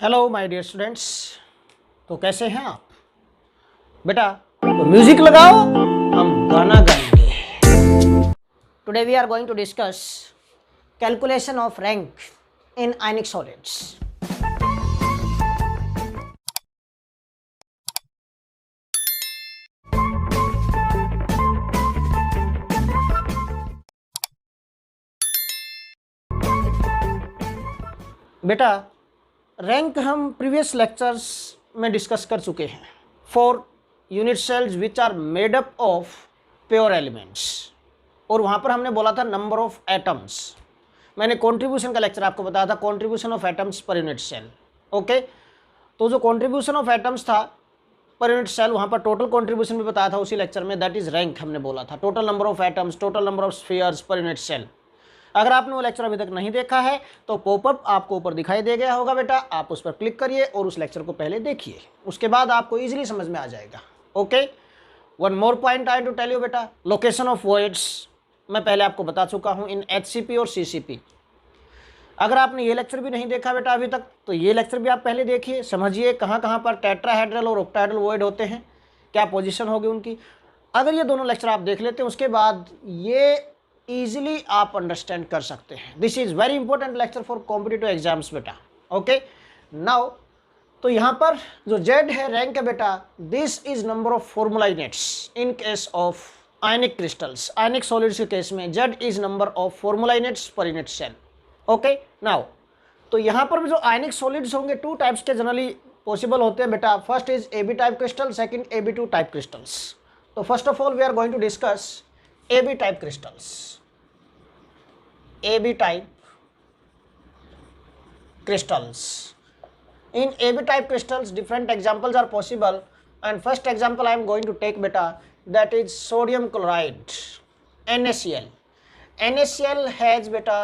Hello my dear students. तो कैसे हैं आप बेटा? तो म्यूजिक लगाओ, हम गाना गाएंगे। Today we are going to discuss calculation of rank in ionic solids. बेटा, रैंक हम प्रीवियस लेक्चर्स में डिस्कस कर चुके हैं for unit cells which are made up of pure elements, और वहाँ पर हमने बोला था नंबर ऑफ एटम्स। मैंने कंट्रीब्यूशन का लेक्चर आपको बताया था, contribution of atoms per unit cell. Okay, तो जो कंट्रीब्यूशन ऑफ एटम्स था पर यूनिट सेल, वहाँ पर टोटल कंट्रीब्यूशन भी बताया था उसी लेक्चर में, दैट इज रैंक हमने बोला था। Total number of atoms, total number of spheres per unit cell. अगर आपने वो लेक्चर अभी तक नहीं देखा है तो पॉपअप आपको ऊपर दिखाई दे गया होगा बेटा, आप उस पर क्लिक करिए और उस लेक्चर को पहले देखिए, उसके बाद आपको इजीली समझ में आ जाएगा। Okay, one more point I to tell you बेटा, लोकेशन ऑफ वॉइड्स मैं पहले आपको बता चुका हूँ इन एचसीपी और सीसीपी। अगर आपने ये लेक्चर भी नहीं देखा बेटा अभी तक, तो ये लेक्चर भी आप पहले देखिए, समझिए कहाँ कहाँ पर टेट्राहेड्रल और ऑक्टाहेड्रल वॉइड होते हैं, क्या पोजीशन होगी उनकी। अगर ये दोनों लेक्चर आप देख लेते हैं उसके बाद ये ईजिली आप अंडरस्टैंड कर सकते हैं। This is very important lecture for competitive exams बेटा। ओके, नाउ तो यहाँ पर जो जेड है रैंक है बेटा, this is number of formula units in case of ionic crystals. Ionic solids के केस में Z is number of formula units per unit cell. Okay, now तो यहाँ पर भी जो आयनिक सॉलिड्स होंगे टू टाइप्स के जनरली पॉसिबल होते हैं बेटा। First is AB type crystal, second AB2 type crystals. तो first of all we are going to discuss AB type crystals. AB type crystals. In AB type crystals, different examples are possible, and first example I am going to take beta, that is sodium chloride, NaCl. NaCl has beta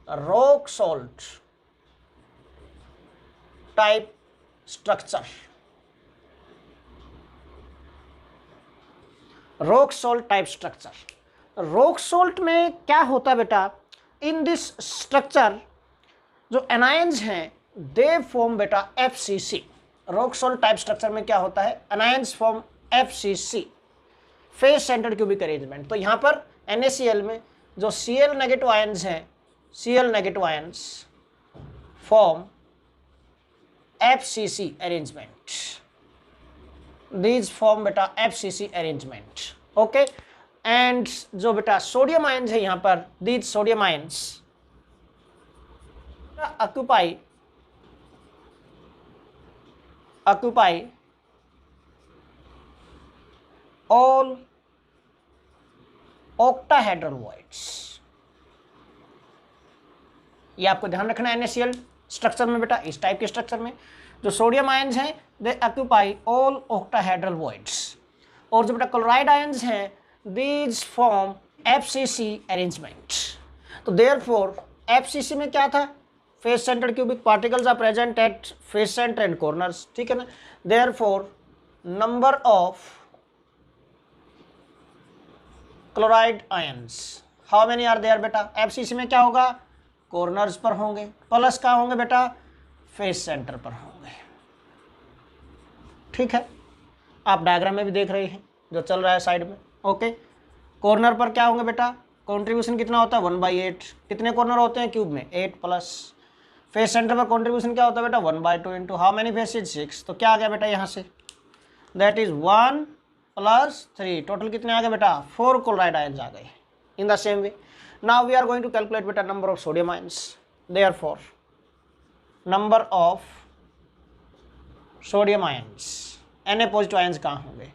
rock salt type structure. Rock salt type structure. Rock salt में क्या होता है बेटा, in this structure जो anions हैं they form बेटा FCC। Rock salt type structure में क्या होता है, anions form FCC, face centred cubic arrangement. तो यहाँ पर NaCl में जो Cl नेगेटिव आयंस हैं, Cl negative ions form FCC arrangement, these form बेटा FCC अरेंजमेंट। ओके, एंड जो बेटा सोडियम आयंस है यहाँ पर, these sodium ions occupy all octahedral voids. ये आपको ध्यान रखना है NaCl स्ट्रक्चर में बेटा, इस टाइप के स्ट्रक्चर में जो सोडियम आयंस हैं दे ऑक्यूपाई ऑल ऑक्टाहेड्रल वॉइड्स, और जो बेटा क्लोराइड आयंस हैं these form FCC arrangement। तो therefore FCC में क्या था, face centered cubic particles are present at face center and corners, ठीक है ना। therefore number of chloride ions how many are there बेटा, FCC में क्या होगा, corners पर होंगे, प्लस क्या होंगे बेटा, face center पर होंगे। ठीक है, आप डायग्राम में भी देख रहे हैं जो चल रहा है साइड में। ओके, कॉर्नर पर क्या होंगे बेटा, कंट्रीब्यूशन कितना होता है 1/8। कितने कॉर्नर होते हैं क्यूब में, 8 प्लस। फेस सेंटर पर कंट्रीब्यूशन क्या होता है बेटा 1/2 इंटू हाउ मेनी फेसेज 6। तो क्या आ गया बेटा यहाँ से, दैट इज 1 + 3, टोटल कितने आ गए बेटा 4 क्लोराइड आयंस आ गए। In the same way now we are going to calculate बेटा number of sodium ions. Therefore number of sodium ions, Na positive ions कहाँ होंगे,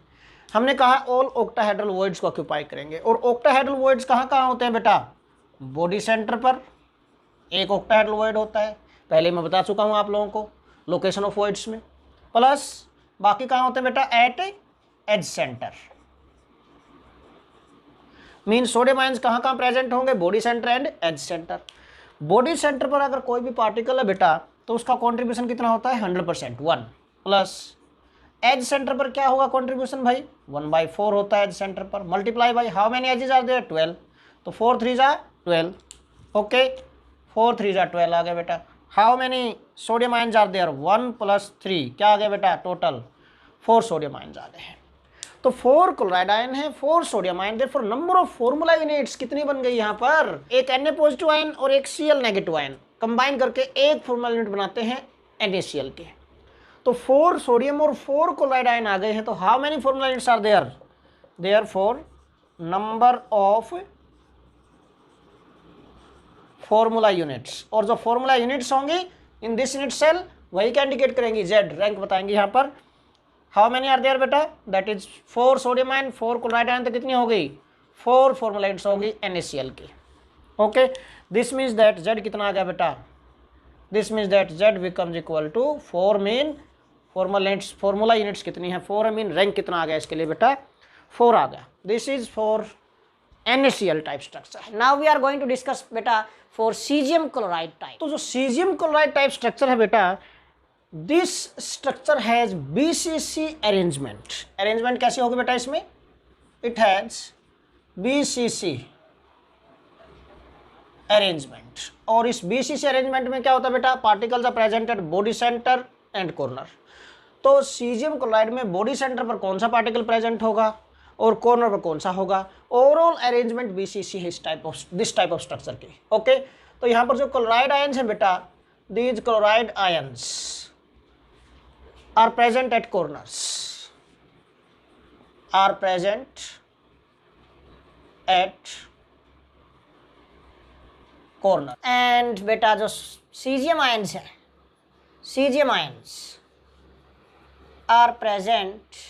हमने कहा ऑल ऑक्टाहेड्रल वॉइड्स को ऑक्यूपाई करेंगे। और ऑक्टाहेड्रल वॉइड्स कहाँ कहाँ होते हैं बेटा, बॉडी सेंटर पर एक ऑक्टाहेड्रल वॉइड होता है, पहले मैं बता चुका हूँ आप लोगों को लोकेशन ऑफ वॉइड्स में, प्लस बाकी कहाँ होते हैं बेटा at edge centre. Mean sodium ions कहाँ कहाँ प्रेजेंट होंगे, body centre and edge centre. Body centre पर अगर कोई भी पार्टिकल है बेटा तो उसका कॉन्ट्रीब्यूशन कितना होता है 100%, 1 प्लस एज सेंटर पर क्या होगा कंट्रीब्यूशन भाई 1/4 होता है एज सेंटर पर, multiply by how many edges are there 12। तो 4 3 जा 12। ओके, 4 3 जा 12 आ गया बेटा। How many sodium ions are there, 1 + 3, क्या आ गया बेटा टोटल 4 सोडियम आयन्स आ गए हैं। तो 4 क्लोराइड आयन है, 4 sodium ion, therefore number of formula units कितनी बन गई यहाँ पर, एक Na+ आयन और एक Cl- आयन कंबाइन करके एक फॉर्मूला यूनिट बनाते हैं NaCl के। तो 4 सोडियम और 4 क्लोराइड आयन आ गए हैं। तो how many formula units are there, therefore number of formula units, और जो फॉर्मूला यूनिट्स होंगी इन दिस यूनिट सेल वही क्या इंडिकेट करेंगी, Z रैंक बताएंगे यहाँ पर। हाउ मेनी आर देयर बेटा, that is 4 sodium ion 4 chloride ion, तो कितनी हो गई 4 फॉर्मूला यूनिट्स होगी NaCl की। Okay, this means that Z कितना आ गया बेटा, this means that Z becomes equal to 4 mean formula units कितनी है 4 मीन रैंक कितना आ गया इसके लिए बेटा 4 आ गया। This is for NaCl type structure. Now we are going to discuss बेटा फॉर सीजियम क्लोराइड टाइप। तो जो सीजियम क्लोराइड टाइप स्ट्रक्चर है बेटा, this structure has BCC arrangement. Arrangement कैसी होगी बेटा इसमें, इट हैज BCC अरेंजमेंट। और इस BCC अरेंजमेंट में क्या होता है बेटा, particles are present at body centre and corner. तो सीजियम क्लोराइड में बॉडी सेंटर पर कौन सा पार्टिकल प्रेजेंट होगा और कॉर्नर पर कौन सा होगा। ओवरऑल अरेंजमेंट BCC है दिस टाइप ऑफ स्ट्रक्चर की। ओके, तो यहाँ पर जो क्लोराइड आयंस है बेटा, these chloride ions are present at corners, are present at corner. And बेटा जो सीजियम आयंस है, caesium ions are present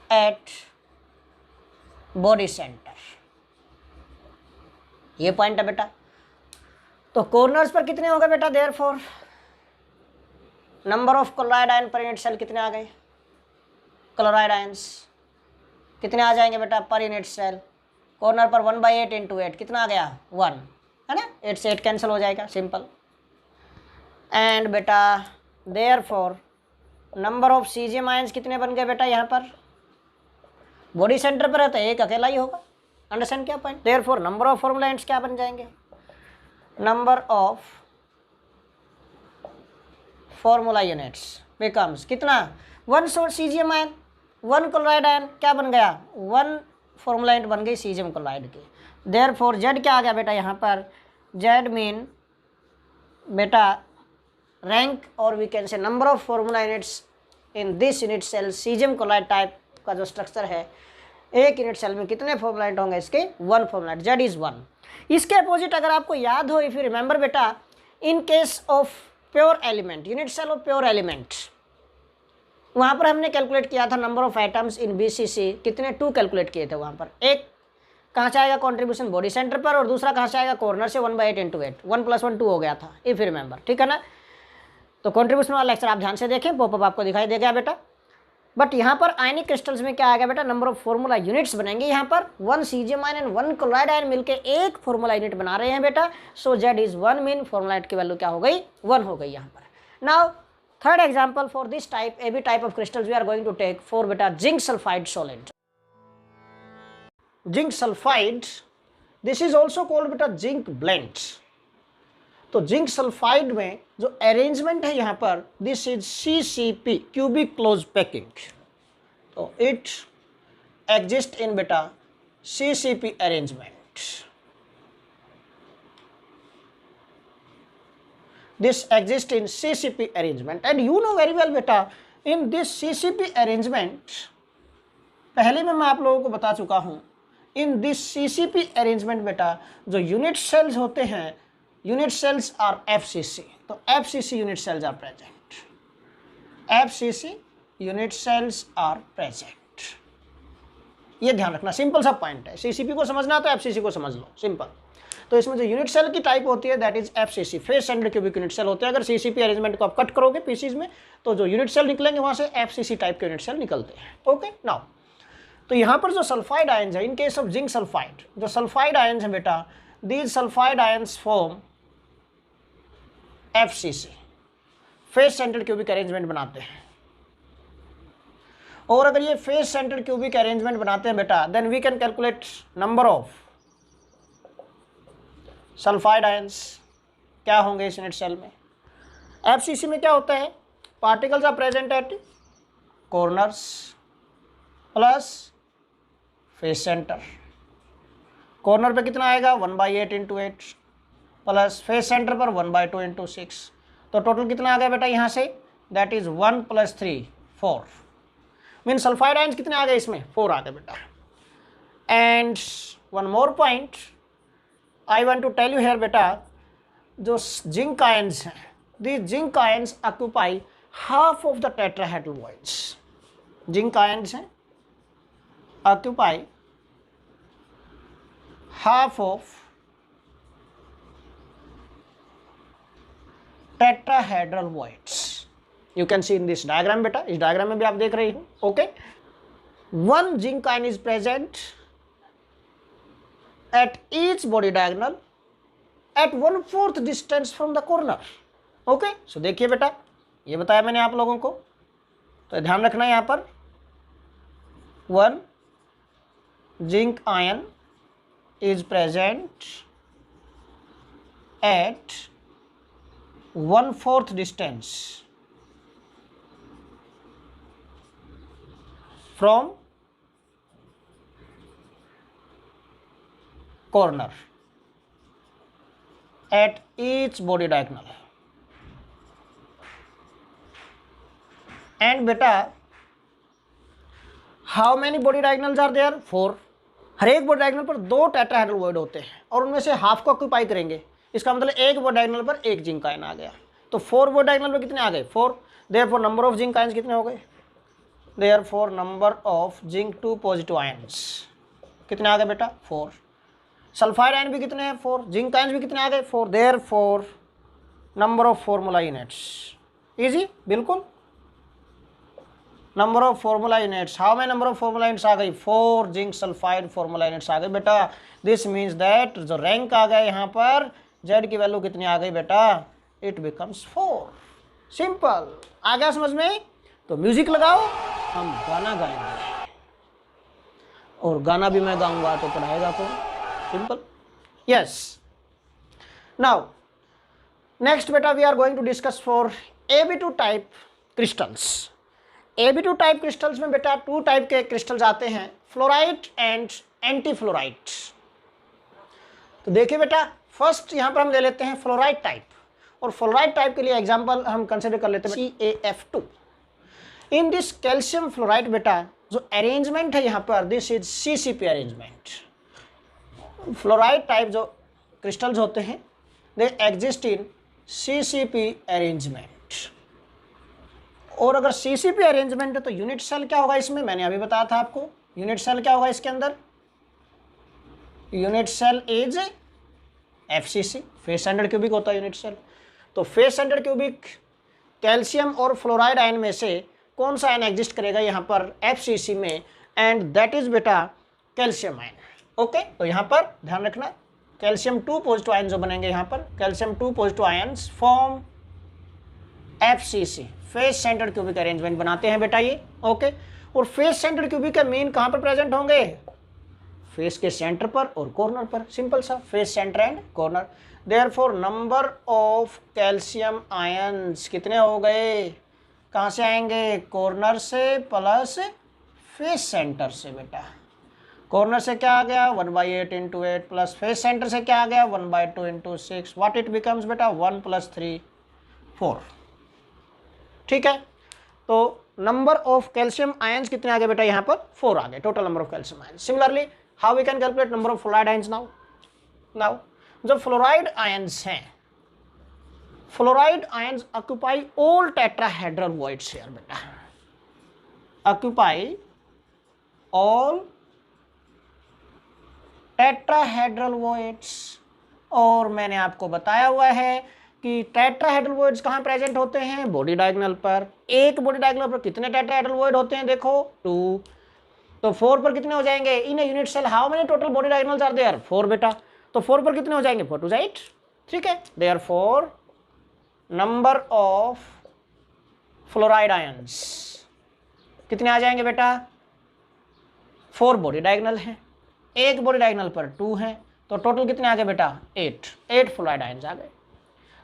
at body centre, ये पॉइंट है बेटा। तो कॉर्नर्स पर कितने हो गए बेटा, therefore number of chloride ion per unit cell कितने आ गए, क्लोराइड आयंस कितने आ जाएंगे बेटा पर यूनिट सेल, कॉर्नर पर 1/8 × 8 कितना आ गया 1, है ना, 8 से 8 कैंसिल हो जाएगा, सिंपल। एंड बेटा therefore number of caesium ions कितने बन गए बेटा, यहाँ पर बॉडी सेंटर पर है तो एक अकेला ही होगा, अंडरस्टैंड क्या point. Therefore number of formula units क्या बन जाएंगे, number of formula units becomes कितना 1 सीजियम आयन 1 क्लोराइड आयन, क्या बन गया 1 फॉर्मूला यूनिट बन गई सीजियम क्लोराइड की। देयरफॉर Z क्या आ गया बेटा यहाँ पर, Z मीन बेटा रैंक और we can say number of formula units in this unit cell. Caesium chloride type का जो स्ट्रक्चर है, एक यूनिट सेल में कितने फॉर्मूला यूनिट होंगे इसके 1 फॉर्मूला यूनिट, Z इज 1। इसके अपोजिट अगर आपको याद हो, इफ यू रिमेंबर बेटा, in case of pure element, unit cell of pure element, वहाँ पर हमने कैलकुलेट किया था number of atoms in BCC, कितने 2 कैलकुलेट किए थे वहाँ पर। एक कहाँ से आएगा कॉन्ट्रीब्यूशन बॉडी सेंटर पर, और दूसरा कहाँ से आएगा कॉर्नर से 1/8 × 8, 1 + 1 2 हो गया था, इफ यू रिमेंबर, ठीक है ना। तो कॉन्ट्रीब्यूशन वाला लेक्चर आप ध्यान से देखें, पॉपअप आपको दिखाई दे गया बेटा। बट यहाँ पर आयनिक क्रिस्टल्स में क्या आएगा बेटा, नंबर ऑफ फॉर्मूला यूनिट्स बनेंगे यहाँ पर 1 caesium ion and 1 chloride ion मिलके एक फॉर्मूला यूनिट बना रहे हैं बेटा। So Z is 1 mean formula unit की वैल्यू क्या हो गई 1 हो गई यहाँ पर। Now third example for this type AB type of crystals we are going to take for बेटा zinc sulphide solid. Zinc sulphide, this is also called बेटा जिंक ब्लेंड। तो जिंक सल्फाइड में जो अरेंजमेंट है यहाँ पर, this is CCP cubic close packing. तो it exist in बेटा CCP arrangement. This exist in CCP arrangement and you know very well बेटा, इन दिस CCP अरेंजमेंट, पहले में मैं आप लोगों को बता चुका हूँ, इन दिस CCP अरेंजमेंट बेटा जो यूनिट सेल्स होते हैं, unit cells are FCC, तो FCC unit cells are present, FCC unit cells are present। ये ध्यान रखना, सिंपल सा पॉइंट है, CCP को समझना तो FCC को समझ लो, सिंपल। तो इसमें जो यूनिट सेल की टाइप होती है that is FCC, face centred cubic unit cell होते हैं। अगर CCP अरेंजमेंट को आप कट करोगे पीसीज में तो जो यूनिट सेल निकलेंगे वहाँ से FCC टाइप के यूनिट सेल निकलते हैं। ओके, नाउ तो यहाँ पर जो सल्फाइड आयंस है, इन केस ऑफ जिंक सल्फाइड, जो सल्फाइड आयंस है बेटा, these sulphide ions form FCC, face centred cubic arrangement बनाते हैं। और अगर ये फेस सेंटर्ड क्यूबिक अरेंजमेंट बनाते हैं बेटा, then we can calculate number of sulphide ions क्या होंगे इस यूनिट सेल में। एफसीसी में क्या होता है, particles are present at corners plus face centre. Corner पे कितना आएगा 1/8 इंटू 8 प्लस फेस सेंटर पर 1/2 इंटू 6। तो टोटल कितना आ गया बेटा यहाँ से, that is 1 + 3 4। Mean sulphide ions कितने आ गए इसमें, 4 आ गए बेटा। And one more point I want to tell you here बेटा, जो जिंक आयंस हैं, these zinc ions occupy half of the tetrahedral voids। Zinc ions हैं occupy half of tetrahedral voids। you can see in this diagram बेटा, इस diagram में भी आप देख रही हो। Okay, one zinc ion is present at each body diagonal at 1/4 distance from the corner। Okay, so देखिए बेटा, ये बताया मैंने आप लोगों को, तो ध्यान रखना यहाँ पर, 1 zinc ion is present at 1/4 distance from corner at each body diagonal. And बेटा how many body diagonals are there, 4। हर एक बॉडी डायगोनल पर 2 टेट्राहेड्रल वॉइड होते हैं और उनमें से हाफ को ऑक्यूपाई करेंगे। इसका मतलब एक बॉडी डायगोनल पर एक जिंक आयन आ गया, तो 4 बॉडी डायगोनल पर कितने आ गए, 4। Therefore number of zinc ions कितने हो गए, therefore number of zinc 2 positive ions कितने आ गए बेटा, 4। सल्फाइड आयन भी कितने हैं, 4। जिंक आयंस भी कितने आ गए, 4। Therefore number of formula units, easy, बिल्कुल। Number of formula units, how many number of formula units आ गई, 4 जिंक सल्फाइड फॉर्मूला यूनिट्स आ गए बेटा। दिस मीन्स दैट जो रैंक आ गए यहाँ पर, जेड की वैल्यू कितनी आ गई बेटा, इट बिकम्स 4। सिंपल, आ गया समझ में। तो म्यूजिक लगाओ, हम गाना गाएंगे, और गाना भी मैं गाऊंगा तो पढ़ाएगा कौन, सिंपल। यस, नाउ नेक्स्ट बेटा we are going to discuss for AB2 type crystals. AB2 type crystals में बेटा 2 टाइप के क्रिस्टल्स आते हैं, फ्लोराइड एंड एंटी फ्लोराइड। तो देखिए बेटा, फर्स्ट यहाँ पर हम ले लेते हैं फ्लोराइड टाइप, और फ्लोराइड टाइप के लिए एग्जांपल हम कंसिडर कर लेते हैं CaF2। In this calcium fluoride बेटा जो अरेंजमेंट है यहाँ पर, this is CCP arrangement. Fluoride type जो क्रिस्टल्स होते हैं, they exist in CCP arrangement. और अगर CCP अरेंजमेंट है तो यूनिट सेल क्या होगा इसमें, मैंने अभी बताया था आपको, यूनिट सेल क्या होगा इसके अंदर, unit cell is FCC, face centred cubic होता है यूनिट सेल। तो फेस सेंटर्ड क्यूबिक कैल्शियम और फ्लोराइड आयन में से कौन सा आयन एग्जिस्ट करेगा यहाँ पर FCC में, एंड दैट इज बेटा कैल्शियम आयन। ओके, तो यहाँ पर ध्यान रखना, कैल्शियम 2 पॉजिटिव आयन जो बनेंगे यहाँ पर, calcium 2 positive ions form FCC, face centred cubic arrangement बनाते हैं बेटा ये। ओके, और फेस सेंटर्ड क्यूबिक का मीन कहाँ पर प्रेजेंट होंगे, फेस के सेंटर पर और कॉर्नर पर, सिंपल सा, face centre and corner. Therefore number of calcium ions कितने हो गए, कहाँ से आएंगे, कॉर्नर से प्लस फेस सेंटर से बेटा। कॉर्नर से क्या आ गया 1/8 इंटू 8 प्लस फेस सेंटर से क्या आ गया 1/2 इंटू 6, व्हाट इट बिकम्स बेटा 1 + 3 4। ठीक है, तो नंबर ऑफ कैल्शियम आयंस कितने आ गए बेटा यहाँ पर 4 आ गए, total number of calcium ions. Similarly how we can calculate number of fluoride ions now जो फ्लोराइड आयंस हैं, fluoride ions occupy all tetrahedral voids here बेटा, ऑक्यूपाई ऑल टेट्राहेड्रल वॉइड्स। और मैंने आपको बताया हुआ है कि टेट्राहेड्रल वॉइड्स कहाँ प्रेजेंट होते हैं, बॉडी डायगोनल पर। एक बॉडी डायगोनल पर कितने टेट्राहेड्रल वॉइड होते हैं, देखो 2, तो 4 पर कितने हो जाएंगे, in unit cell how many total body diagonals are there, 4 बेटा। तो 4 पर कितने हो जाएंगे, 4 2 8। ठीक है, therefore number of fluoride ions कितने आ जाएंगे बेटा, 4 बॉडी डायगोनल हैं, एक बॉडी डायगोनल पर 2 हैं, तो टोटल कितने आ गए बेटा 8 फ्लोराइड आयंस आ गए।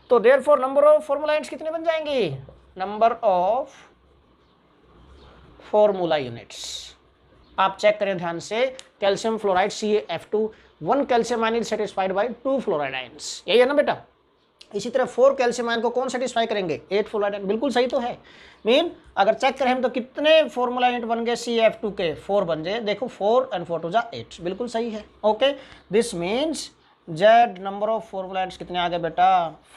तो therefore number of formula units कितने बन जाएंगे, नंबर ऑफ फॉर्मूला यूनिट्स। आप चेक करें ध्यान से, calcium fluoride CaF2, 1 calcium ion is satisfied by 2 fluoride ions, यही है ना बेटा। इसी तरह 4 कैल्शियम आयन को कौन सेटिस्फाई करेंगे, 8 फ्लोराइड आयन, बिल्कुल सही तो है। मीन अगर चेक करें हम तो कितने फॉर्मूला यूनिट बन गए CaF2 के, 4 बन गए, देखो 4 and 4 to 8, बिल्कुल सही है। Okay, this means Z number of formula units कितने आ गए बेटा,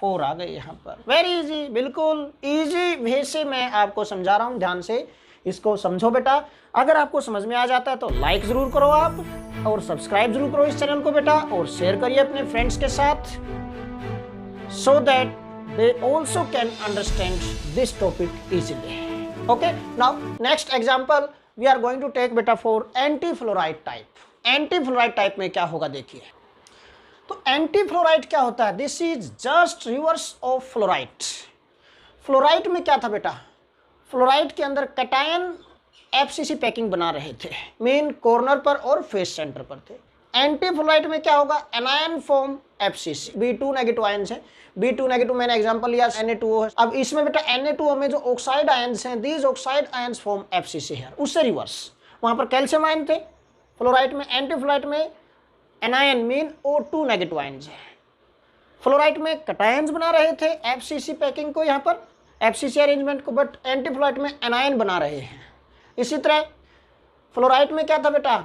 4 आ गए यहाँ पर। वेरी इजी, बिल्कुल इजी वे से मैं आपको समझा रहा हूँ, ध्यान से इसको समझो बेटा। अगर आपको समझ में आ जाता है तो लाइक जरूर करो आप, और सब्सक्राइब जरूर करो इस चैनल को बेटा, और शेयर करिए अपने फ्रेंड्स के साथ, so that they also can understand this topic easily. Okay, now next example we are going to take beta for anti-fluoride type. Anti-fluoride type में क्या होगा देखिए। तो anti-fluoride क्या होता है, this is just reverse of fluoride. Fluoride में क्या था बेटा, फ्लोराइड के अंदर कैटायन FCC पैकिंग बना रहे थे, मेन कॉर्नर पर और फेस सेंटर पर थे। एंटी फ्लोराइड में क्या होगा, anion form FCC, B2 negative ions है, B2 नेगेटिव मैंने एग्जांपल लिया Na2O है। अब इसमें बेटा Na2O में जो ऑक्साइड आयंस हैं, these oxide ions form FCC है, उससे रिवर्स। वहां पर कैल्शियम आयन थे फ्लोराइड में, एंटी फ्लोराइड में anion mean O2 negative ions है। फ्लोराइड में कैटायंस बना रहे थे FCC पैकिंग को, यहाँ पर FCC अरेंजमेंट को, बट एंटी फ्लोराइड में एनायन बना रहे हैं। इसी तरह फ्लोराइड में क्या था बेटा,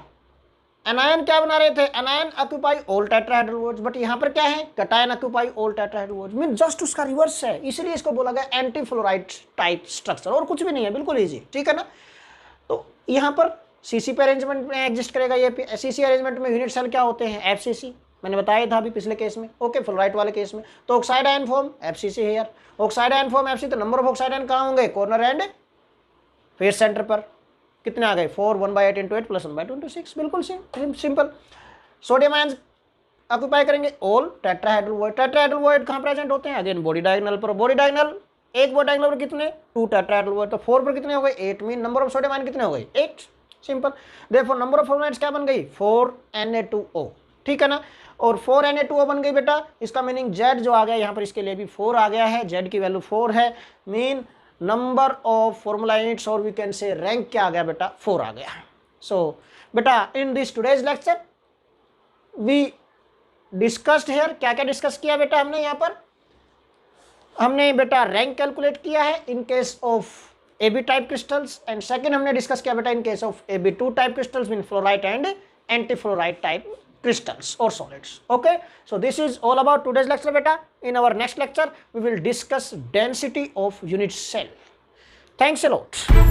एनायन क्या बना रहे थे, anion occupy all tetrahedral, but यहाँ पर क्या है, cation occupy all tetrahedral, mean just उसका रिवर्स है, इसलिए इसको बोला गया एंटी फ्लोराइड टाइप स्ट्रक्चर, और कुछ भी नहीं है, बिल्कुल इजी, ठीक है ना। तो यहाँ पर CC पे अरेंजमेंट में एग्जिस्ट करेगा ये। CC अरेंजमेंट में यूनिट सेल क्या होते हैं, FCC, मैंने बताया था अभी पिछले केस में। ओके, फ्लोराइड वाले केस में तो ऑक्साइड आयन फॉर्म FCC है यार, ऑक्साइड आयन फॉर्म FCC, तो नंबर ऑफ ऑक्साइड आयन कहाँ होंगे, कॉर्नर एंड फेस सेंटर पर। कितने आ गए, 4, 1/8 × 8 + 1/2 × 6, बिल्कुल सिंपल। सोडियम आयंस ऑक्यूपाई करेंगे all tetrahedral void. Tetrahedral void कहाँ प्रेजेंट होते हैं, अगेन बॉडी डायगोनल पर। बॉडी डायगोनल, एक बॉडी डायगोनल पर कितने, 2 टेट्राहेड्रल वॉइड, तो 4 पर कितने हो गए, 8, mean number of sodium ion कितने हो गए, 8, simple. Therefore number of formula क्या बन गई, 4 Na2O, ठीक है ना। और 4 Na2O बन गई बेटा, इसका मीनिंग Z जो आ गया यहाँ पर, इसके लिए भी 4 आ गया है, Z की वैल्यू 4 है, mean number of formula units, और वी कैन से रैंक क्या आ गया बेटा, 4 आ गया। सो बेटा in this today's lecture we discussed here, क्या क्या डिस्कस किया बेटा हमने यहाँ पर, हमने बेटा रैंक कैलकुलेट किया है इन case of AB type crystals, and second हमने डिस्कस किया बेटा in case of AB2 type crystals, mean fluoride and anti fluoride type crystals or solids. Okay, so this is all about today's lecture beta. In our next lecture we will discuss density of unit cell. Thanks a lot.